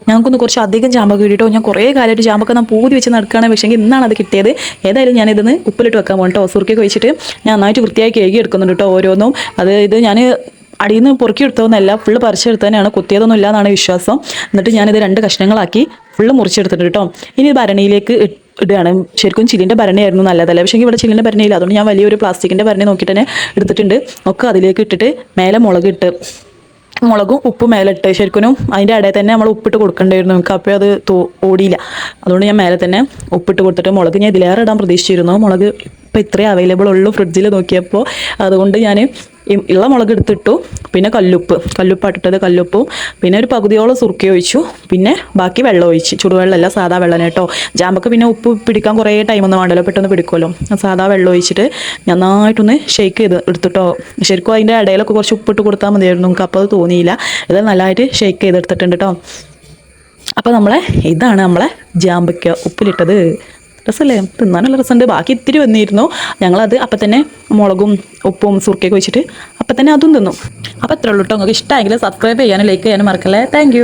ഞങ്ങൾക്കൊന്ന് കുറച്ച് അധികം ചാമ്പക്ക കിട്ടിയിട്ടോ. ഞാൻ കുറേ കാലമായിട്ട് ചാമ്പക്ക ഞാൻ പൂതി വെച്ച് നടക്കുകയാണ്, പക്ഷേ ഇന്നാണ് അത് കിട്ടിയത്. ഏതായാലും ഞാനിതൊന്ന് ഉപ്പിലിട്ട് വെക്കാൻ പോകണം കേട്ടോ. സുറുക്കിയൊക്കെ വെച്ചിട്ട് ഞാൻ നന്നായിട്ട് വൃത്തിയായി കഴുകി എടുക്കുന്നുണ്ട് കേട്ടോ ഓരോന്നും. ഇത് ഞാൻ അടിയിൽ നിന്ന് പൊറുക്കി എടുത്തതൊന്നല്ല, ഫുള്ള് പറിച്ചെടുത്ത് തന്നെയാണ്, കുത്തിയതൊന്നും ഇല്ല എന്നാണ് വിശ്വാസം. എന്നിട്ട് ഞാനിത് 2 കഷ്ണങ്ങളാക്കി ഫുള്ള് മുറിച്ചെടുത്തിട്ടുണ്ട് കേട്ടോ. ഇനി ഭരണിയിലേക്ക് ഇടുകയാണ്. ശരിക്കും ചില്ലിൻ്റെ ഭരണിയായിരുന്നു നല്ലതല്ല, പക്ഷേ ഇവിടെ ചില്ലിൻ്റെ ഭരണിയില്ല. അതുകൊണ്ട് ഞാൻ വലിയൊരു പ്ലാസ്റ്റിക്കിൻ്റെ ഭരണി നോക്കിയിട്ട് തന്നെ എടുത്തിട്ടുണ്ട്. ഒക്കെ അതിലേക്ക് ഇട്ടിട്ട് മേലെ മുളകും ഉപ്പും മേലെ ഇട്ട്, ശരിക്കും അതിൻ്റെ ഇടയിൽ തന്നെ നമ്മൾ ഉപ്പിട്ട് കൊടുക്കേണ്ടായിരുന്നു. നമുക്ക് അപ്പോൾ അത് ഓടിയില്ല. അതുകൊണ്ട് ഞാൻ മേലെ തന്നെ ഉപ്പിട്ട് കൊടുത്തിട്ട്, മുളക് ഞാൻ ഇതിലേറെ ഇടാൻ പ്രതീക്ഷിച്ചിരുന്നു. മുളക് ഇപ്പോൾ ഇത്രയും അവൈലബിൾ ഉള്ളൂ ഫ്രിഡ്ജിൽ നോക്കിയപ്പോൾ. അതുകൊണ്ട് ഞാൻ ഉള്ള മുളക് എടുത്തിട്ടു. പിന്നെ കല്ലുപ്പാട്ടിട്ടത്, കല്ലുപ്പും പിന്നെ ഒരു പകുതിയോളം സുറുക്കി ഒഴിച്ചു. പിന്നെ ബാക്കി വെള്ളം ഒഴിച്ച്, ചുടുവെള്ളമല്ല സാധാ വെള്ളം കേട്ടോ. ജാമ്പൊക്കെ പിന്നെ ഉപ്പ് പിടിക്കാൻ കുറേ ടൈമൊന്നും വേണ്ടല്ലോ, പെട്ടെന്ന് പിടിക്കുമല്ലോ. സാധാ വെള്ളം ഒഴിച്ചിട്ട് നന്നായിട്ടൊന്ന് ഷെയ്ക്ക് ചെയ്ത് എടുത്തിട്ടോ. ശരിക്കും അതിൻ്റെ ഇടയിലൊക്കെ കുറച്ച് ഉപ്പിട്ട് കൊടുത്താൽ മതിയായിരുന്നു, നമുക്ക് അപ്പോൾ അത് തോന്നിയില്ല. ഇത് നല്ലതായിട്ട് ഷെയ്ക്ക് ചെയ്തെടുത്തിട്ടുണ്ട് കേട്ടോ. അപ്പോൾ ഇതാണ് നമ്മളെ ജാമ്പയ്ക്ക ഉപ്പിലിട്ടത്. രസമല്ലേ, തിന്നാനുള്ള രസമുണ്ട്. ബാക്കി ഇത്തിരി വന്നിരുന്നു. ഞങ്ങളത് അപ്പം തന്നെ മുളകും ഉപ്പും സുറുക്കിയൊക്കെ വെച്ചിട്ട് അപ്പം തന്നെ അതും തിന്നു. അപ്പോൾ അത്രേ ഉള്ളൂ കേട്ടോ. നിങ്ങൾക്ക് ഇഷ്ടമായെങ്കിൽ സബ്സ്ക്രൈബ് ചെയ്യാനും ലൈക്ക് ചെയ്യാനും മറക്കല്ലേ. താങ്ക്